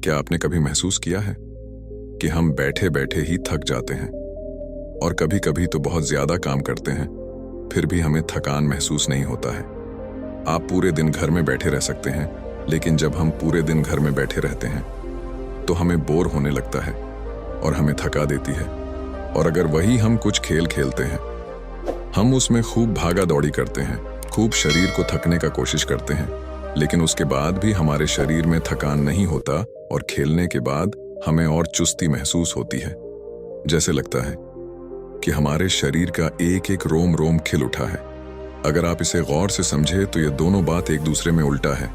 क्या आपने कभी महसूस किया है कि हम बैठे बैठे ही थक जाते हैं और कभी कभी तो बहुत ज्यादा काम करते हैं, फिर भी हमें थकान महसूस नहीं होता है। आप पूरे दिन घर में बैठे रह सकते हैं, लेकिन जब हम पूरे दिन घर में बैठे रहते हैं तो हमें बोर होने लगता है और हमें थका देती है। और अगर वही हम कुछ खेल खेलते हैं, हम उसमें खूब भागा दौड़ी करते हैं, खूब शरीर को थकने का कोशिश करते हैं, लेकिन उसके बाद भी हमारे शरीर में थकान नहीं होता और खेलने के बाद हमें और चुस्ती महसूस होती है। जैसे लगता है कि हमारे शरीर का एक एक रोम रोम खिल उठा है। अगर आप इसे गौर से समझे तो ये दोनों बात एक दूसरे में उल्टा है,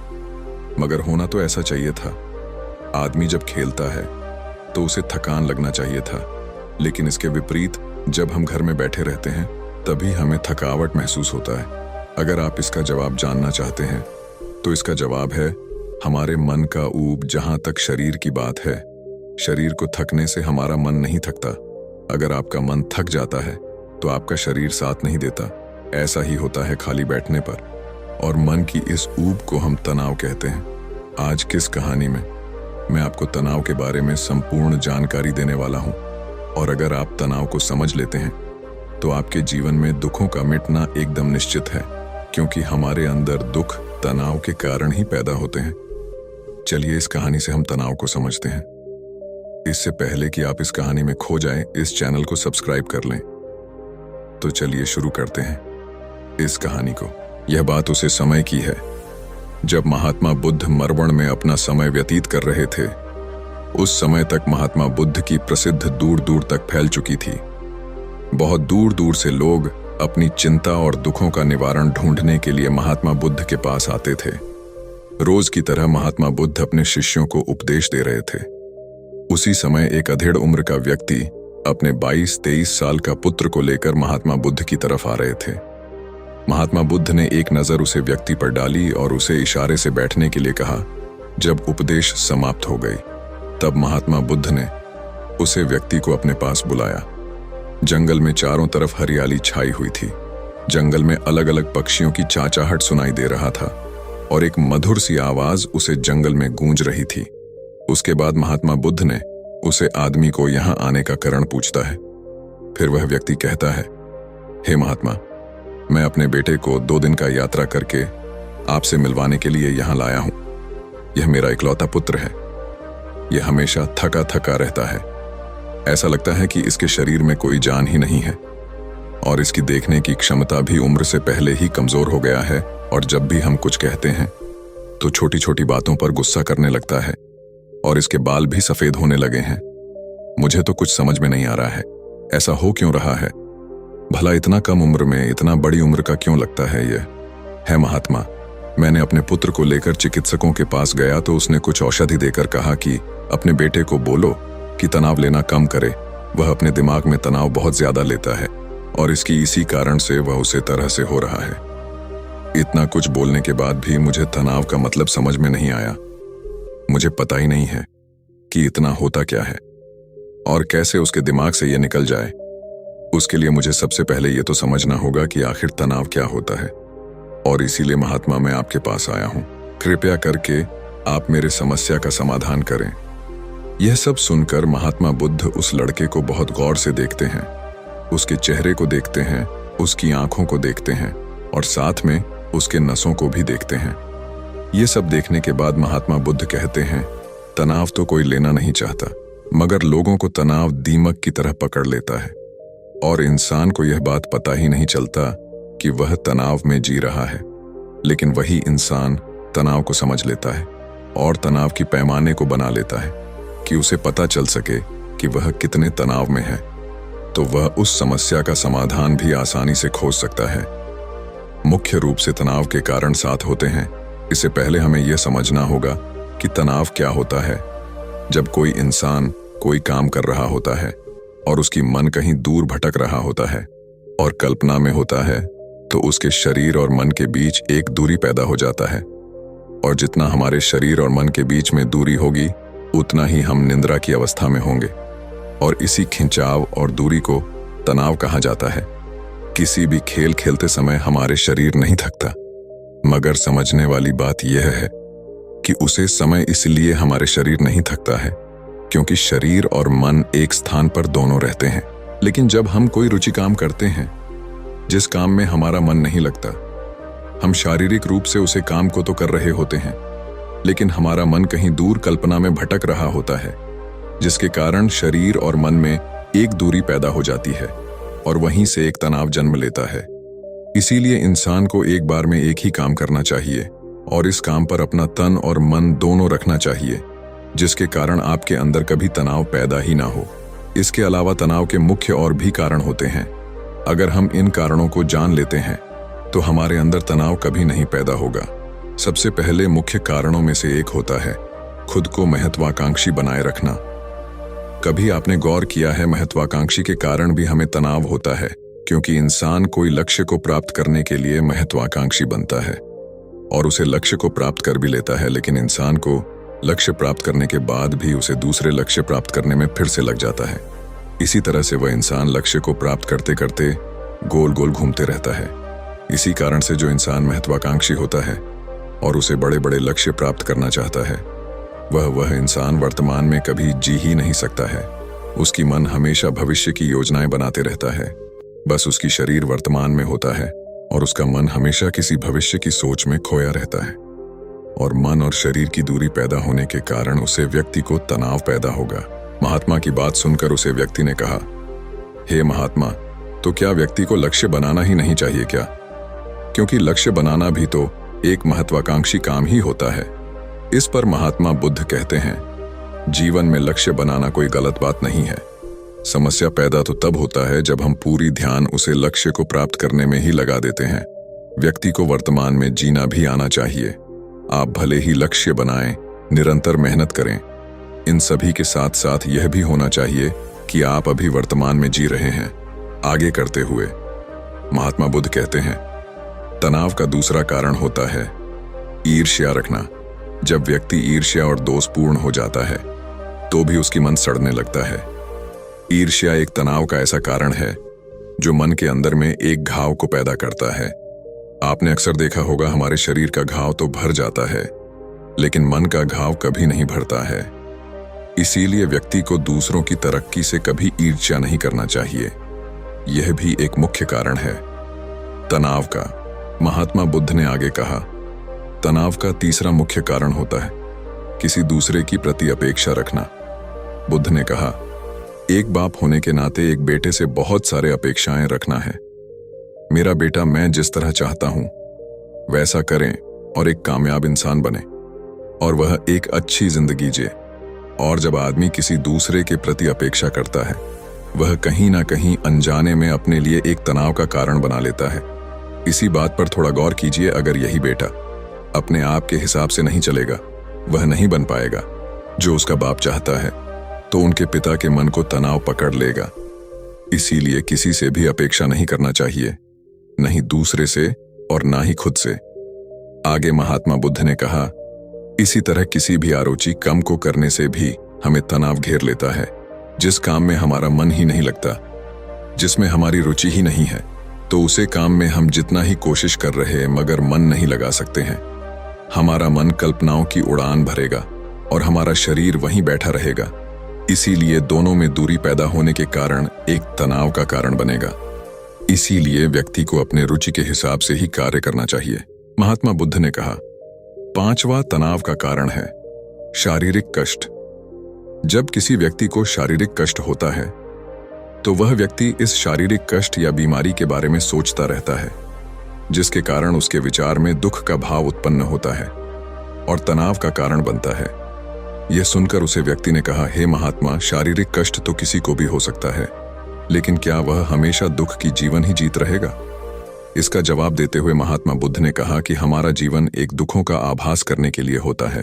मगर होना तो ऐसा चाहिए था। आदमी जब खेलता है तो उसे थकान लगना चाहिए था, लेकिन इसके विपरीत जब हम घर में बैठे रहते हैं तभी हमें थकावट महसूस होता है। अगर आप इसका जवाब जानना चाहते हैं तो इसका जवाब है हमारे मन का ऊब। जहां तक शरीर की बात है, शरीर को थकने से हमारा मन नहीं थकता। अगर आपका मन थक जाता है तो आपका शरीर साथ नहीं देता। ऐसा ही होता है खाली बैठने पर, और मन की इस ऊब को हम तनाव कहते हैं। आज किस कहानी में मैं आपको तनाव के बारे में संपूर्ण जानकारी देने वाला हूं, और अगर आप तनाव को समझ लेते हैं तो आपके जीवन में दुखों का मिटना एकदम निश्चित है, क्योंकि हमारे अंदर दुख तनाव के कारण ही पैदा होते हैं। चलिए इस कहानी से हम तनाव को समझते हैं। इससे पहले कि आप इस कहानी में खो जाएं, इस चैनल को सब्सक्राइब कर लें। तो चलिए शुरू करते हैं इस कहानी को। यह बात उसे समय की है जब महात्मा बुद्ध मरवन में अपना समय व्यतीत कर रहे थे। उस समय तक महात्मा बुद्ध की प्रसिद्ध दूर दूर तक फैल चुकी थी। बहुत दूर दूर से लोग अपनी चिंता और दुखों का निवारण ढूंढने के लिए महात्मा बुद्ध के पास आते थे। रोज की तरह महात्मा बुद्ध अपने शिष्यों को उपदेश दे रहे थे। उसी समय एक अधेड़ उम्र का व्यक्ति अपने 22-23 साल का पुत्र को लेकर महात्मा बुद्ध की तरफ आ रहे थे। महात्मा बुद्ध ने एक नजर उसे व्यक्ति पर डाली और उसे इशारे से बैठने के लिए कहा। जब उपदेश समाप्त हो गई तब महात्मा बुद्ध ने उसे व्यक्ति को अपने पास बुलाया। जंगल में चारों तरफ हरियाली छाई हुई थी। जंगल में अलग अलग पक्षियों की चाचाहट सुनाई दे रहा था और एक मधुर सी आवाज उसे जंगल में गूंज रही थी। उसके बाद महात्मा बुद्ध ने उसे आदमी को यहां आने का कारण पूछता है। फिर वह व्यक्ति कहता है, हे महात्मा, मैं अपने बेटे को 2 दिन का यात्रा करके आपसे मिलवाने के लिए यहां लाया हूं। यह मेरा इकलौता पुत्र है। यह हमेशा थका थका रहता है। ऐसा लगता है कि इसके शरीर में कोई जान ही नहीं है, और इसकी देखने की क्षमता भी उम्र से पहले ही कमजोर हो गया है, और जब भी हम कुछ कहते हैं तो छोटी छोटी बातों पर गुस्सा करने लगता है, और इसके बाल भी सफेद होने लगे हैं। मुझे तो कुछ समझ में नहीं आ रहा है, ऐसा हो क्यों रहा है? भला इतना कम उम्र में इतना बड़ी उम्र का क्यों लगता है यह? है महात्मा, मैंने अपने पुत्र को लेकर चिकित्सकों के पास गया तो उसने कुछ औषधि देकर कहा कि अपने बेटे को बोलो कि तनाव लेना कम करे। वह अपने दिमाग में तनाव बहुत ज्यादा लेता है और इसकी इसी कारण से वह उसे तरह से हो रहा है। इतना कुछ बोलने के बाद भी मुझे तनाव का मतलब समझ में नहीं आया। मुझे पता ही नहीं है कि इतना होता क्या है और कैसे उसके दिमाग से यह निकल जाए। उसके लिए मुझे सबसे पहले यह तो समझना होगा कि आखिर तनाव क्या होता है, और इसीलिए महात्मा मैं आपके पास आया हूं। कृपया करके आप मेरे समस्या का समाधान करें। यह सब सुनकर महात्मा बुद्ध उस लड़के को बहुत गौर से देखते हैं। उसके चेहरे को देखते हैं, उसकी आंखों को देखते हैं, और साथ में उसके नसों को भी देखते हैं। ये सब देखने के बाद महात्मा बुद्ध कहते हैं, तनाव तो कोई लेना नहीं चाहता, मगर लोगों को तनाव दीमक की तरह पकड़ लेता है, और इंसान को यह बात पता ही नहीं चलता कि वह तनाव में जी रहा है। लेकिन वही इंसान तनाव को समझ लेता है और तनाव की पैमाने को बना लेता है कि उसे पता चल सके कि वह कितने तनाव में है, तो वह उस समस्या का समाधान भी आसानी से खोज सकता है। मुख्य रूप से तनाव के कारण 7 होते हैं। इससे पहले हमें यह समझना होगा कि तनाव क्या होता है। जब कोई इंसान कोई काम कर रहा होता है और उसकी मन कहीं दूर भटक रहा होता है और कल्पना में होता है, तो उसके शरीर और मन के बीच एक दूरी पैदा हो जाता है, और जितना हमारे शरीर और मन के बीच में दूरी होगी उतना ही हम निंद्रा की अवस्था में होंगे, और इसी खिंचाव और दूरी को तनाव कहा जाता है। किसी भी खेल खेलते समय हमारे शरीर नहीं थकता, मगर समझने वाली बात यह है कि उसे समय इसलिए हमारे शरीर नहीं थकता है क्योंकि शरीर और मन एक स्थान पर दोनों रहते हैं। लेकिन जब हम कोई रुचि काम करते हैं जिस काम में हमारा मन नहीं लगता, हम शारीरिक रूप से उसे काम को तो कर रहे होते हैं, लेकिन हमारा मन कहीं दूर कल्पना में भटक रहा होता है, जिसके कारण शरीर और मन में एक दूरी पैदा हो जाती है और वहीं से एक तनाव जन्म लेता है। इसीलिए इंसान को एक बार में एक ही काम करना चाहिए और इस काम पर अपना तन और मन दोनों रखना चाहिए, जिसके कारण आपके अंदर कभी तनाव पैदा ही ना हो। इसके अलावा तनाव के मुख्य और भी कारण होते हैं। अगर हम इन कारणों को जान लेते हैं तो हमारे अंदर तनाव कभी नहीं पैदा होगा। सबसे पहले मुख्य कारणों में से एक होता है खुद को महत्वाकांक्षी बनाए रखना। कभी आपने गौर किया है, महत्वाकांक्षी के कारण भी हमें तनाव होता है, क्योंकि इंसान कोई लक्ष्य को प्राप्त करने के लिए महत्वाकांक्षी बनता है और उसे लक्ष्य को प्राप्त कर भी लेता है, लेकिन इंसान को लक्ष्य प्राप्त करने के बाद भी उसे दूसरे लक्ष्य प्राप्त करने में फिर से लग जाता है। इसी तरह से वह इंसान लक्ष्य को प्राप्त करते करते गोल गोल घूमते रहता है। इसी कारण से जो इंसान महत्वाकांक्षी होता है और उसे बड़े बड़े लक्ष्य प्राप्त करना चाहता है, वह इंसान वर्तमान में कभी जी ही नहीं सकता है। उसकी मन हमेशा भविष्य की योजनाएं बनाते रहता है। बस उसकी शरीर वर्तमान में होता है और उसका मन हमेशा किसी भविष्य की सोच में खोया रहता है, और मन और शरीर की दूरी पैदा होने के कारण उसे व्यक्ति को तनाव पैदा होगा। महात्मा की बात सुनकर उसे व्यक्ति ने कहा, हे महात्मा, तो क्या व्यक्ति को लक्ष्य बनाना ही नहीं चाहिए क्या? क्योंकि लक्ष्य बनाना भी तो एक महत्वाकांक्षी काम ही होता है। इस पर महात्मा बुद्ध कहते हैं, जीवन में लक्ष्य बनाना कोई गलत बात नहीं है। समस्या पैदा तो तब होता है जब हम पूरी ध्यान उसे लक्ष्य को प्राप्त करने में ही लगा देते हैं। व्यक्ति को वर्तमान में जीना भी आना चाहिए। आप भले ही लक्ष्य बनाएं, निरंतर मेहनत करें, इन सभी के साथ साथ यह भी होना चाहिए कि आप अभी वर्तमान में जी रहे हैं, आगे करते हुए। महात्मा बुद्ध कहते हैं, तनाव का दूसरा कारण होता है ईर्ष्या रखना। जब व्यक्ति ईर्ष्या और दोषपूर्ण हो जाता है तो भी उसकी मन सड़ने लगता है। ईर्ष्या एक तनाव का ऐसा कारण है जो मन के अंदर में एक घाव को पैदा करता है। आपने अक्सर देखा होगा, हमारे शरीर का घाव तो भर जाता है, लेकिन मन का घाव कभी नहीं भरता है। इसीलिए व्यक्ति को दूसरों की तरक्की से कभी ईर्ष्या नहीं करना चाहिए। यह भी एक मुख्य कारण है तनाव का। महात्मा बुद्ध ने आगे कहा, तनाव का तीसरा मुख्य कारण होता है किसी दूसरे की प्रति अपेक्षा रखना। बुद्ध ने कहा, एक बाप होने के नाते एक बेटे से बहुत सारे अपेक्षाएं रखना है। मेरा बेटा मैं जिस तरह चाहता हूं वैसा करें और एक कामयाब इंसान बने और वह एक अच्छी जिंदगी जिए। और जब आदमी किसी दूसरे के प्रति अपेक्षा करता है, वह कहीं ना कहीं अनजाने में अपने लिए एक तनाव का कारण बना लेता है। इसी बात पर थोड़ा गौर कीजिए। अगर यही बेटा अपने आप के हिसाब से नहीं चलेगा, वह नहीं बन पाएगा जो उसका बाप चाहता है, तो उनके पिता के मन को तनाव पकड़ लेगा। इसीलिए किसी से भी अपेक्षा नहीं करना चाहिए, नहीं दूसरे से और ना ही खुद से। आगे महात्मा बुद्ध ने कहा, इसी तरह किसी भी आरुचि कम को करने से भी हमें तनाव घेर लेता है। जिस काम में हमारा मन ही नहीं लगता, जिसमें हमारी रुचि ही नहीं है, तो उसे काम में हम जितना ही कोशिश कर रहे हैं मगर मन नहीं लगा सकते हैं। हमारा मन कल्पनाओं की उड़ान भरेगा और हमारा शरीर वहीं बैठा रहेगा। इसीलिए दोनों में दूरी पैदा होने के कारण एक तनाव का कारण बनेगा। इसीलिए व्यक्ति को अपने रुचि के हिसाब से ही कार्य करना चाहिए। महात्मा बुद्ध ने कहा, पांचवा तनाव का कारण है शारीरिक कष्ट। जब किसी व्यक्ति को शारीरिक कष्ट होता है तो वह व्यक्ति इस शारीरिक कष्ट या बीमारी के बारे में सोचता रहता है, जिसके कारण उसके विचार में दुख का भाव उत्पन्न होता है और तनाव का कारण बनता है। यह सुनकर उसे व्यक्ति ने कहा, हे महात्मा, शारीरिक कष्ट तो किसी को भी हो सकता है, लेकिन क्या वह हमेशा दुख की जीवन ही जीत रहेगा? इसका जवाब देते हुए महात्मा बुद्ध ने कहा कि हमारा जीवन एक दुखों का आभास करने के लिए होता है,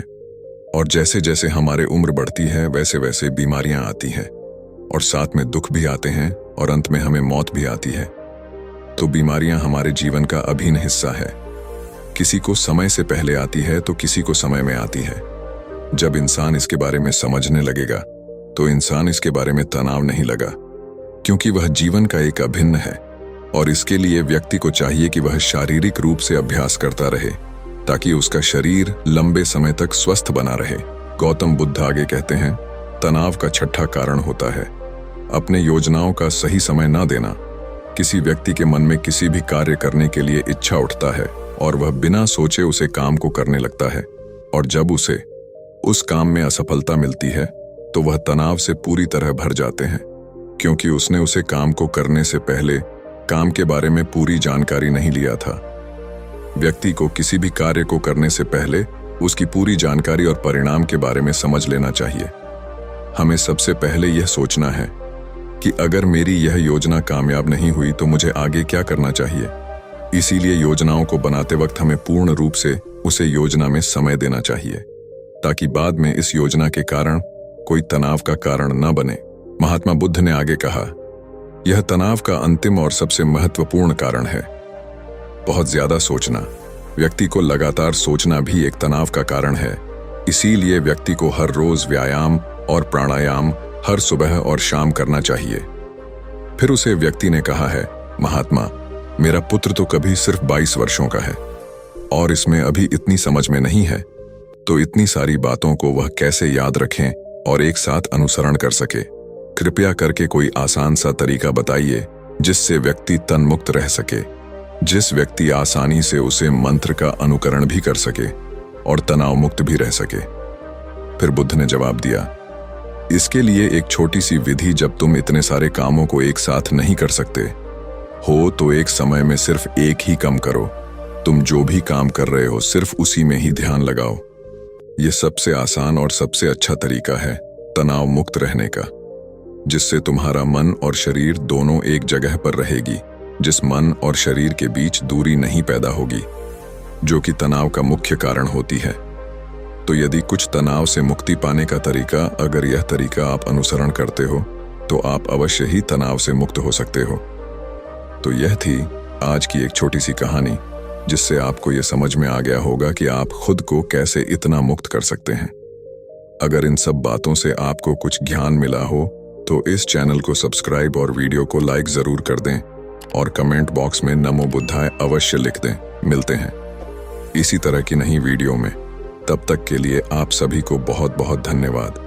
और जैसे जैसे हमारे उम्र बढ़ती है वैसे वैसे बीमारियां आती हैं और साथ में दुख भी आते हैं और अंत में हमें मौत भी आती है। तो बीमारियां हमारे जीवन का अभिन्न हिस्सा है। किसी को समय से पहले आती है तो किसी को समय में आती है। जब इंसान इसके बारे में समझने लगेगा तो इंसान इसके बारे में तनाव नहीं लगा, क्योंकि वह जीवन का एक अभिन्न है। और इसके लिए व्यक्ति को चाहिए कि वह शारीरिक रूप से अभ्यास करता रहे, ताकि उसका शरीर लंबे समय तक स्वस्थ बना रहे। गौतम बुद्ध आगे कहते हैं, तनाव का छठा कारण होता है अपने योजनाओं का सही समय ना देना। किसी व्यक्ति के मन में किसी भी कार्य करने के लिए इच्छा उठता है और वह बिना सोचे उसे काम को करने लगता है, और जब उसे उस काम में असफलता मिलती है तो वह तनाव से पूरी तरह भर जाते हैं, क्योंकि उसने उसे काम को करने से पहले काम के बारे में पूरी जानकारी नहीं लिया था। व्यक्ति को किसी भी कार्य को करने से पहले उसकी पूरी जानकारी और परिणाम के बारे में समझ लेना चाहिए। हमें सबसे पहले यह सोचना है कि अगर मेरी यह योजना कामयाब नहीं हुई तो मुझे आगे क्या करना चाहिए। इसीलिए योजनाओं को बनाते वक्त हमें पूर्ण रूप से उसे योजना में समय देना चाहिए, ताकि बाद में इस योजना के कारण कोई तनाव का कारण न बने। महात्मा बुद्ध ने आगे कहा, यह तनाव का अंतिम और सबसे महत्वपूर्ण कारण है। बहुत ज्यादा सोचना। व्यक्ति को लगातार सोचना भी एक तनाव का कारण है। इसीलिए व्यक्ति को हर रोज व्यायाम और प्राणायाम हर सुबह और शाम करना चाहिए। फिर उसे व्यक्ति ने कहा है, महात्मा, मेरा पुत्र तो कभी सिर्फ 22 वर्षों का है और इसमें अभी इतनी समझ में नहीं है, तो इतनी सारी बातों को वह कैसे याद रखें और एक साथ अनुसरण कर सके। कृपया करके कोई आसान सा तरीका बताइए जिससे व्यक्ति तन मुक्त रह सके, जिस व्यक्ति आसानी से उसे मंत्र का अनुकरण भी कर सके और तनाव मुक्त भी रह सके। फिर बुद्ध ने जवाब दिया, इसके लिए एक छोटी सी विधि, जब तुम इतने सारे कामों को एक साथ नहीं कर सकते हो तो एक समय में सिर्फ एक ही काम करो। तुम जो भी काम कर रहे हो सिर्फ उसी में ही ध्यान लगाओ। यह सबसे आसान और सबसे अच्छा तरीका है तनाव मुक्त रहने का, जिससे तुम्हारा मन और शरीर दोनों एक जगह पर रहेगी, जिस मन और शरीर के बीच दूरी नहीं पैदा होगी, जो कि तनाव का मुख्य कारण होती है। तो यदि कुछ तनाव से मुक्ति पाने का तरीका, अगर यह तरीका आप अनुसरण करते हो तो आप अवश्य ही तनाव से मुक्त हो सकते हो। तो यह थी आज की एक छोटी सी कहानी, जिससे आपको यह समझ में आ गया होगा कि आप खुद को कैसे इतना मुक्त कर सकते हैं। अगर इन सब बातों से आपको कुछ ज्ञान मिला हो तो इस चैनल को सब्सक्राइब और वीडियो को लाइक जरूर कर दें और कमेंट बॉक्स में नमो बुद्धाय अवश्य लिख दें। मिलते हैं इसी तरह की नई वीडियो में। तब तक के लिए आप सभी को बहुत बहुत धन्यवाद।